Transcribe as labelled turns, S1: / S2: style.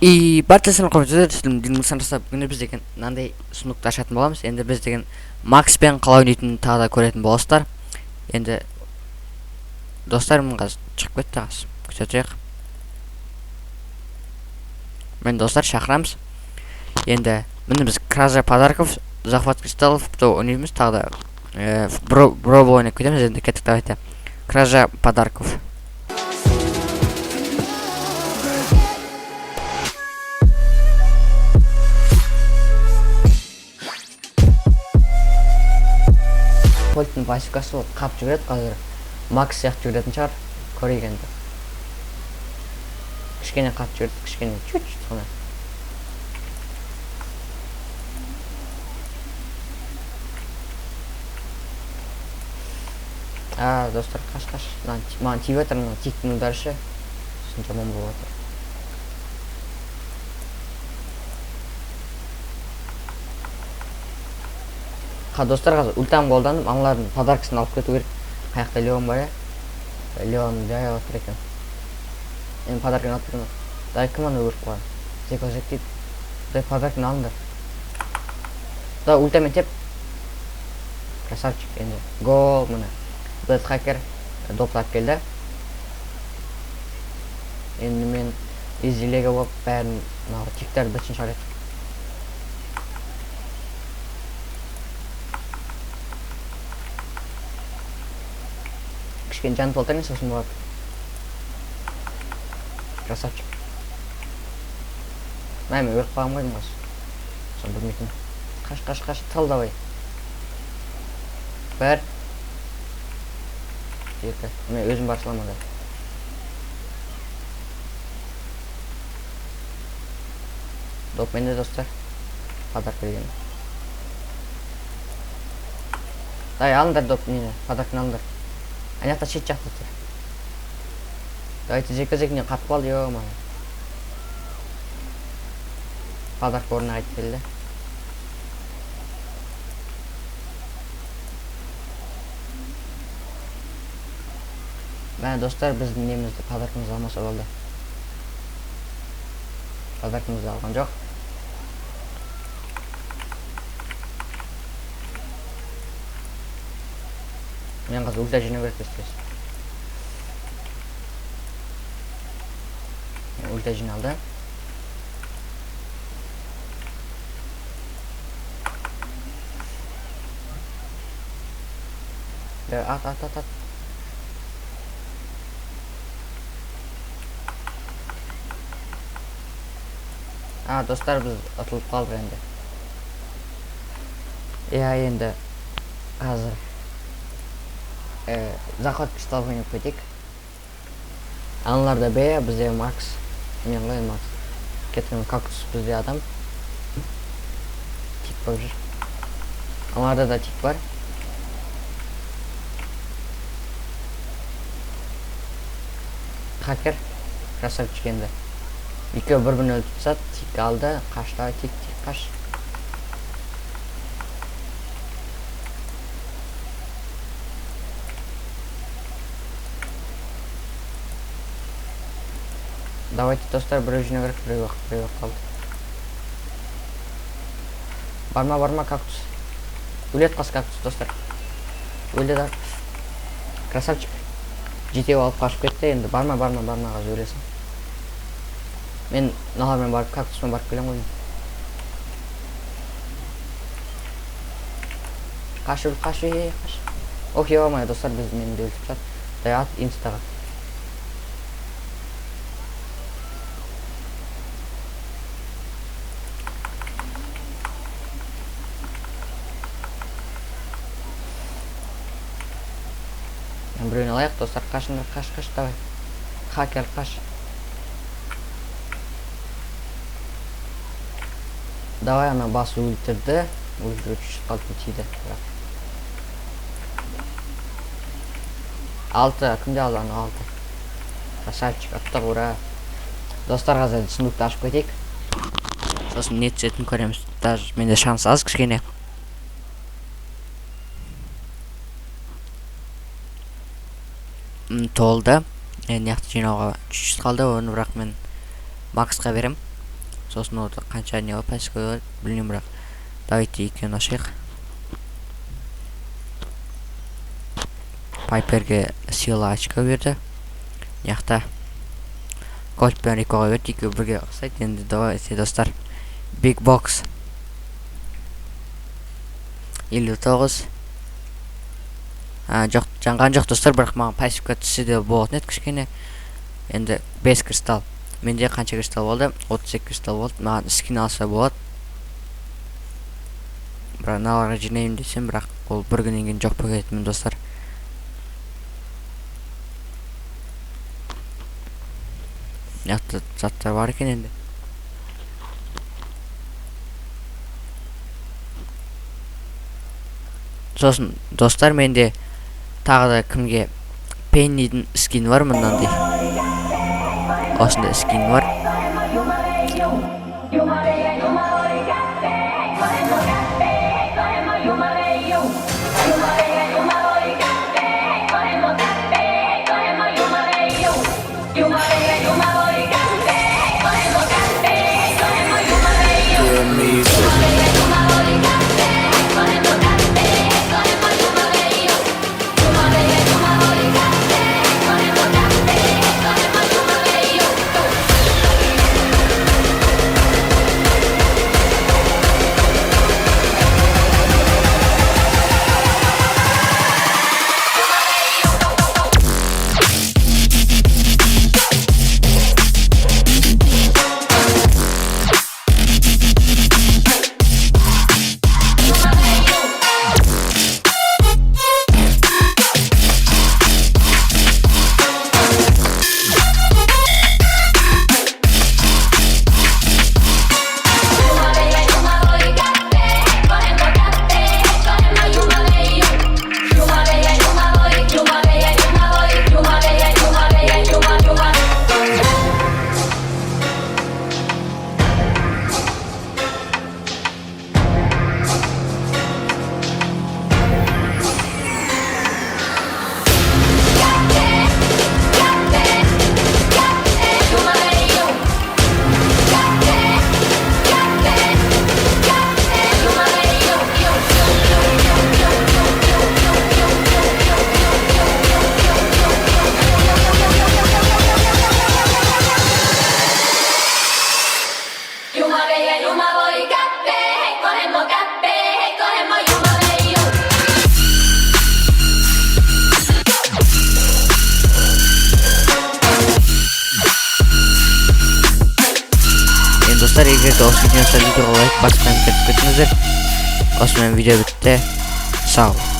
S1: И бартасын көзөтөт дилмусан жасап күнү биз деген мындай сундукты ачатын болобуз. Энди биз деген Макс пен калай ойнойтун тагы да көрөтүн болосуздар. Энди достор мынга чыгып кетти азыр. Күтөтөйүк. Мен достор чакырамыз. Энди мына биз кража подарков, захват кристаллов ойнойбуз тагы да бро ойноп кетебиз. Энди кеттик давайте. Кража подарков. Полтун пасикасы вот кап жүрөт азыр. Макс сыяктуу жүрөтүн чыгар. Көрөйүк энди. Кичкене кап жүрөт, кичкене чуть-чуть гана. Достор, каш. Мана тиіп атыр, мына тиктин ударышы. Сосын жаман болуп атыр. Достор, азыр ультам колдонуп, аналардын подаркасын алып кетүү керек. Каякта Леон бар. Леон жай отур экен. Эми подарканы алып кетем. Дай ким аны көрүп калган. Зек дейт. Дай подарканы алыңдар. Да ультамен теп. Красавчик энди. Гол мына. Блэд хакер доплап келди. Энди мен изилеге болуп баарын мына тиктерди бычын чыгарат. Кичкене жан толтурайын, сосын болот. Красавчик. Мен өлүп калган койдум азыр. Сон билмейтин. Каш, тал давай. Бер. Эки. Мен өзүм барсалам анда. Доп менде достор. Подарка берген. Дай алыңдар доп мени, подарканы алыңдар. Анакта чет жакта тур. Давайте зекне катып кал, ё-мо. Подарка орнуна кайтып келди. Мен достор биздин немизди подаркыбызды алмаса болду. Подаркыбызды алган жок. Мен азыр ульта жинеп берет эстес. Ульта жиналды. Ат. Достор биз атылып калдык энди. Энди азыр захват кристалл ойноп кетейик. Аналарда Б, бизде Макс. Мен кылай Макс. Кеткен кактус бизде адам. Тик бар. Аналарда да тик бар. Хакер красавчик энди. Экөө бір-бірін өлтүп тастады, тик алды, кашта тик каш. Давайте достор бирөө жинеп берет, бирөө калды. Барма кактус. Өлөт кас кактус достор. Өлдү да. Красавчик. Жетеп алып кашып кетти, энди барма азыр өлөсүң. Мен нагармен барып кактусмен барып келем ғой. Каш. Ох, ё-моё, достор, биз мени өлтүп атат. Даят инстага. Мен бирөөнү алайык, достор, каш давай. Хакер каш. Давай ана бас өлтүрдү. Өлтүрүп калды тиди. 6, кимде алды аны 6. Красавчик, аттак ура. Достор, азыр сундукту ачып кетейик. Сосын не түсетин көрөбүз. Даже менде шанс аз кичкене. Толду. Эми жакты жинауга 300 калды. Оны бирок мен Макска берем. сосын орда канча не пасқа бар билбейм, бирок давайте экөөнү ашыйк. Пайперге сила очко берди. Якта Кольт менен Рикого берди, экөө бирге кылсайт. Энди давайте достор. Big Box 59. Жок, жанган жок достор, бирок мага пассивка түшсө да болот нет кичкене. Энди 5 кристалл. Менде канча кристалл болду? 38 кристалл болду. Мага скин алса болот. Бирок наларга жинейм десем, бирок ол бир күнүнөн кийин жок болуп кетмин достор. Якта заттар бар экен энди. Сосын достор, менде тагы да кимге Пеннидин скини бар, мындандай. Осундай скин бар. Dostlar, егер де осы видеоны видеоға лайк басып кетсеңіздер, осымен видео бітті. Сау.